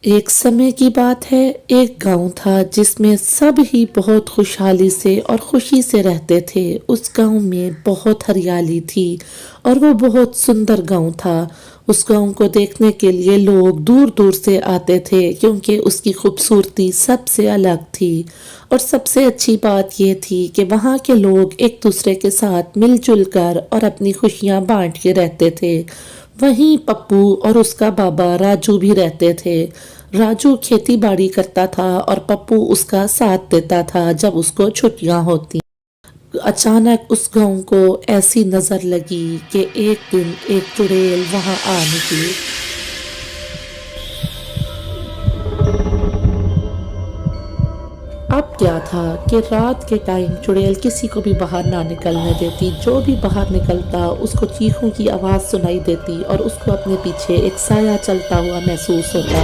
ایک سمے کی بات ہے، ایک گاؤں تھا جس میں سب ہی بہت خوشحالی سے اور خوشی سے رہتے تھے۔ اس گاؤں میں بہت ہریالی تھی اور وہ بہت سندر گاؤں تھا۔ اس گاؤں کو دیکھنے کے لیے لوگ دور دور سے آتے تھے کیونکہ اس کی خوبصورتی سب سے الگ تھی، اور سب سے اچھی بات یہ تھی کہ وہاں کے لوگ ایک دوسرے کے ساتھ مل جل کر اور اپنی خوشیاں بانٹ کے رہتے تھے۔ وہیں پپو اور اس کا بابا راجو بھی رہتے تھے۔ راجو کھیتی باڑی کرتا تھا اور پپو اس کا ساتھ دیتا تھا جب اس کو چھٹیاں ہوتی۔ اچانک اس گاؤں کو ایسی نظر لگی کہ ایک دن ایک چڑیل وہاں آ نکلی۔ اب کیا تھا کہ رات کے ٹائم چڑیل کسی کو بھی باہر نہ نکلنے دیتی۔ جو بھی باہر نکلتا اس کو چیخوں کی آواز سنائی دیتی اور اس کو اپنے پیچھے ایک سایہ چلتا ہوا محسوس ہوتا۔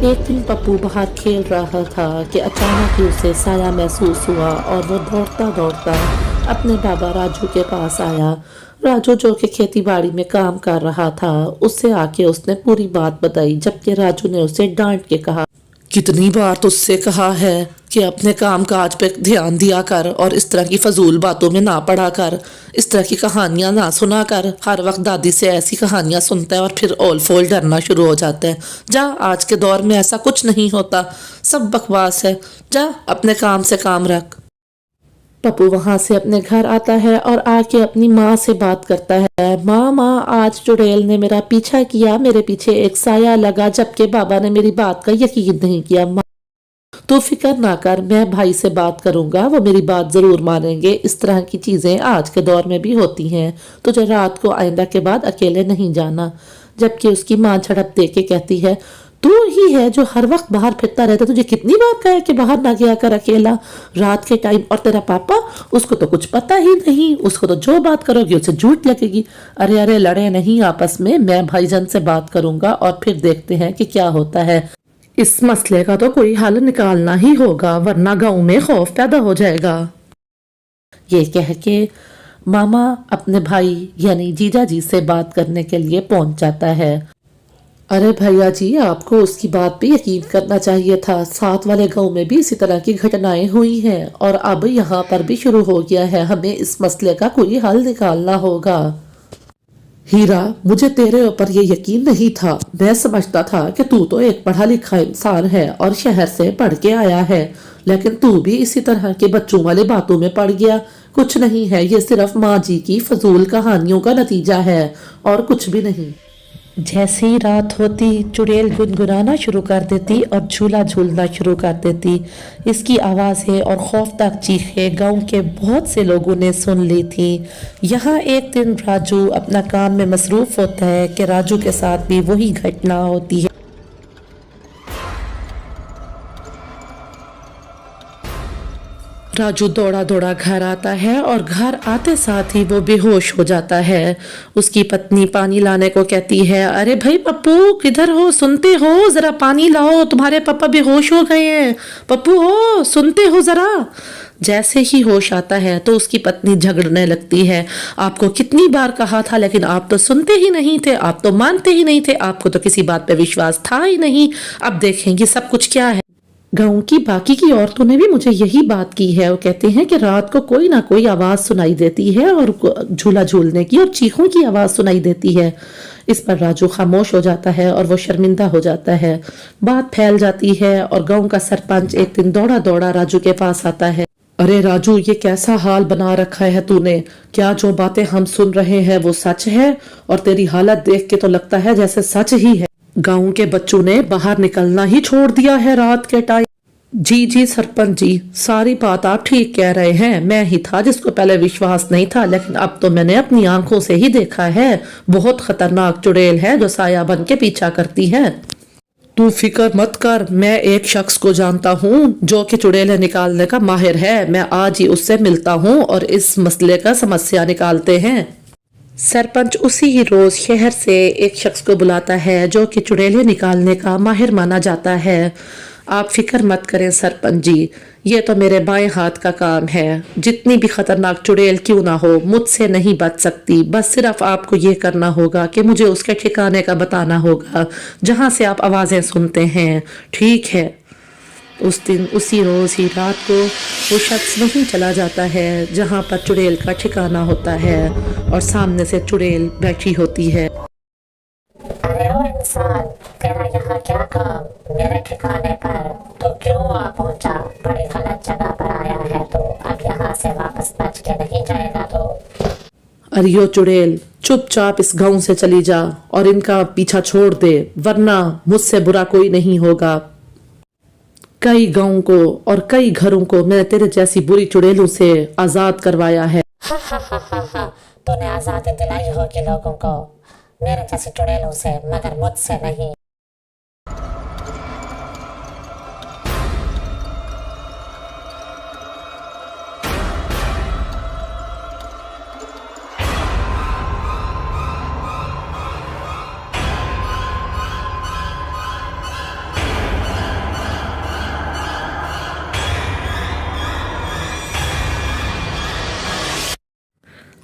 ایک دن پپو باہر کھیل رہا تھا کہ اچانک ہی اسے سایہ محسوس ہوا اور وہ دوڑتا دوڑتا اپنے بابا راجو کے پاس آیا۔ راجو جو کہ کھیتی باڑی میں کام کر رہا تھا، اس سے آ کے اس نے پوری بات بتائی، جبکہ راجو نے اسے ڈانٹ کے کہا، کتنی بار تجھ سے کہا ہے کہ اپنے کام کاج پہ دھیان دیا کر اور اس طرح کی فضول باتوں میں نہ پڑا کر، اس طرح کی کہانیاں نہ سنا کر۔ ہر وقت دادی سے ایسی کہانیاں سنتا ہے اور پھر اول فول ڈرنا شروع ہو جاتا ہے۔ جا، آج کے دور میں ایسا کچھ نہیں ہوتا، سب بکواس ہے، جا اپنے کام سے کام رکھ۔ پپو وہاں سے اپنے گھر آتا ہے اور آ کے اپنی ماں سے بات کرتا ہے، ماں آج چڑیل نے میرا پیچھا کیا، میرے پیچھے ایک سایہ لگا، جبکہ بابا نے میری بات کا یقین نہیں کیا۔ ماں تو فکر نہ کر، میں بھائی سے بات کروں گا، وہ میری بات ضرور مانیں گے۔ اس طرح کی چیزیں آج کے دور میں بھی ہوتی ہیں، تجھے رات کو آئندہ کے بعد اکیلے نہیں جانا۔ جبکہ اس کی ماں جھڑپ دے کے کہتی ہے، تو ہی ہے جو ہر وقت باہر پھرتا رہتا، تجھے کتنی بار کہا ہے کہ باہر نہ گیا کر اکیلا رات کے ٹائم، اور تیرا پاپا، اس کو تو کچھ پتا ہی نہیں، اس کو تو جو بات کرو گی اسے جھوٹ لگے گی۔ ارے لڑے نہیں آپس میں بھائی جان سے بات کروں گا اور پھر دیکھتے ہیں کہ کیا ہوتا ہے۔ اس مسئلے کا تو کوئی حل نکالنا ہی ہوگا، ورنہ گاؤں میں خوف پیدا ہو جائے گا۔ یہ کہہ کے ماما اپنے بھائی یعنی جیجا جی سے بات کرنے کے لیے پہنچ جاتا ہے۔ ارے بھیا جی، آپ کو اس کی بات پہ یقین کرنا چاہیے تھا، ساتھ والے گاؤں میں بھی اسی طرح کی گھٹنائیں ہوئی ہیں اور اب یہاں پر بھی شروع ہو گیا ہے، ہمیں اس مسئلے کا کوئی حل نکالنا ہوگا۔ ہیرا، مجھے تیرے اوپر یہ یقین نہیں تھا، میں سمجھتا تھا کہ تو ایک پڑھا لکھا انسان ہے اور شہر سے پڑھ کے آیا ہے، لیکن تو بھی اسی طرح کے بچوں والے باتوں میں پڑ گیا۔ کچھ نہیں ہے، یہ صرف ماں جی کی فضول کہانیوں کا نتیجہ ہے اور کچھ بھی نہیں۔ جیسے ہی رات ہوتی، چڑیل گنگنانا شروع کر دیتی اور جھولا جھولنا شروع کر دیتی۔ اس کی آوازیں اور خوفناک چیخیں گاؤں کے بہت سے لوگوں نے سن لی تھی۔ یہاں ایک دن راجو اپنا کام میں مصروف ہوتا ہے کہ راجو کے ساتھ بھی وہی گھٹنا ہوتی ہے۔ راجو دوڑا دوڑا گھر آتا ہے اور گھر آتے ساتھ ہی وہ بے ہوش ہو جاتا ہے۔ اس کی پتنی پانی لانے کو کہتی ہے، ارے بھائی پپو کدھر ہو، سنتے ہو، ذرا پانی لاؤ، تمہارے پپا بے ہوش ہو گئے ہیں، پپو ہو، سنتے ہو ذرا۔ جیسے ہی ہوش آتا ہے تو اس کی پتنی جھگڑنے لگتی ہے، آپ کو کتنی بار کہا تھا لیکن آپ تو سنتے ہی نہیں تھے، آپ تو مانتے ہی نہیں تھے، آپ کو تو کسی بات پہ وشواس تھا ہی نہیں، اب دیکھیں گے سب کچھ کیا ہے۔ گاؤں کی باقی کی عورتوں نے بھی مجھے یہی بات کی ہے، وہ کہتے ہیں کہ رات کو کوئی نہ کوئی آواز سنائی دیتی ہے اور جھولا جھولنے کی اور چیخوں کی آواز سنائی دیتی ہے۔ اس پر راجو خاموش ہو جاتا ہے اور وہ شرمندہ ہو جاتا ہے۔ بات پھیل جاتی ہے اور گاؤں کا سرپنچ ایک دن دوڑا دوڑا راجو کے پاس آتا ہے۔ ارے راجو، یہ کیسا حال بنا رکھا ہے تو نے؟ کیا جو باتیں ہم سن رہے ہیں وہ سچ ہے؟ اور تیری حالت دیکھ کے تو لگتا ہے جیسے سچ ہی ہے، گاؤں کے بچوں نے باہر نکلنا ہی چھوڑ دیا ہے رات کے ٹائم۔ جی سرپنچ جی، ساری بات آپ ٹھیک کہہ رہے ہیں، میں ہی تھا جس کو پہلے وشواس نہیں تھا، لیکن اب تو میں نے اپنی آنکھوں سے ہی دیکھا ہے، بہت خطرناک چڑیل ہے جو سایہ بن کے پیچھا کرتی ہے۔ تو فکر مت کر، میں ایک شخص کو جانتا ہوں جو کہ چڑیلیں نکالنے کا ماہر ہے، میں آج ہی اس سے ملتا ہوں اور اس مسئلے کا سمسیا نکالتے ہیں۔ سرپنچ اسی ہی روز شہر سے ایک شخص کو بلاتا ہے جو کہ چڑیلیں نکالنے کا ماہر مانا جاتا ہے۔ آپ فکر مت کریں سرپنچ جی، یہ تو میرے بائیں ہاتھ کا کام ہے، جتنی بھی خطرناک چڑیل کیوں نہ ہو مجھ سے نہیں بچ سکتی، بس صرف آپ کو یہ کرنا ہوگا کہ مجھے اس کے ٹھکانے کا بتانا ہوگا جہاں سے آپ آوازیں سنتے ہیں، ٹھیک ہے؟ اس دن اسی روز ہی رات کو وہ شخص وہیں چلا جاتا ہے جہاں پر چڑیل کا ٹھکانہ ہوتا ہے اور سامنے سے چڑیل بیٹھی ہوتی ہے۔ ارے او انسان، تیرا یہاں کیا کام میرے ٹھکانے پر؟ تو کیوں آ پہنچا؟ بڑی غلط جگہ پر آیا ہے تو اب یہاں سے واپس بچ کے نہیں جائے گا تو؟ اریو چڑیل، چپ چاپ اس گاؤں سے چلی جا اور ان کا پیچھا چھوڑ دے، ورنہ مجھ سے برا کوئی نہیں ہوگا۔ کئی گاؤں کو اور کئی گھروں کو میں نے تیرے جیسی بری چڑیلوں سے آزاد کروایا ہے۔ ہاں ہاں ہاں ہاں ہاں، تو نے آزادی دلائی ہوگی لوگوں کو میرے جیسی چڑیلوں سے، مگر مجھ سے نہیں۔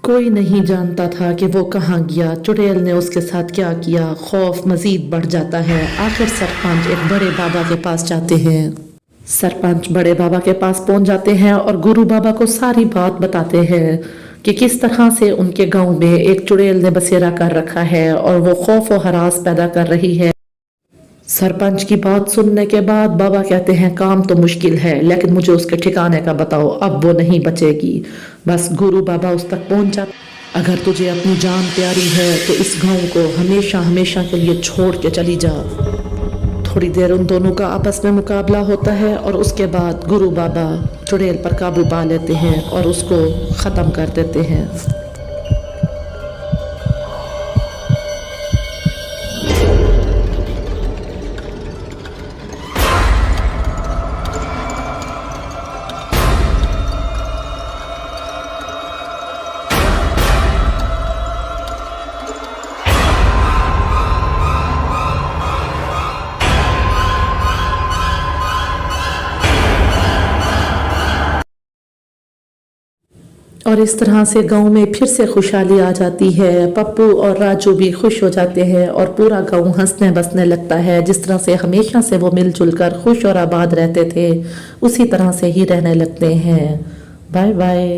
کوئی نہیں جانتا تھا کہ وہ کہاں گیا، چڑیل نے اس کے ساتھ کیا کیا، خوف مزید بڑھ جاتا ہے۔ آخر سرپنچ ایک بڑے بابا کے پاس جاتے ہیں۔ سرپنچ بڑے بابا کے پاس پہنچ جاتے ہیں اور گرو بابا کو ساری بات بتاتے ہیں کہ کس طرح سے ان کے گاؤں میں ایک چڑیل نے بسیرا کر رکھا ہے اور وہ خوف و ہراس پیدا کر رہی ہے۔ سرپنچ کی بات سننے کے بعد بابا کہتے ہیں کام تو مشکل ہے لیکن مجھے اس کے ٹھکانے کا بتاؤ، اب وہ نہیں بچے گی۔ بس گرو بابا اس تک پہنچ جاتا، اگر تجھے اپنی جان پیاری ہے تو اس گاؤں کو ہمیشہ ہمیشہ کے لیے چھوڑ کے چلی جا۔ تھوڑی دیر ان دونوں کا آپس میں مقابلہ ہوتا ہے اور اس کے بعد گرو بابا چڑیل پر قابو پا لیتے ہیں اور اس کو ختم کر دیتے ہیں۔ اور اس طرح سے گاؤں میں پھر سے خوشحالی آ جاتی ہے، پپو اور راجو بھی خوش ہو جاتے ہیں اور پورا گاؤں ہنسنے بسنے لگتا ہے، جس طرح سے ہمیشہ سے وہ مل جل کر خوش اور آباد رہتے تھے اسی طرح سے ہی رہنے لگتے ہیں۔ Bye bye.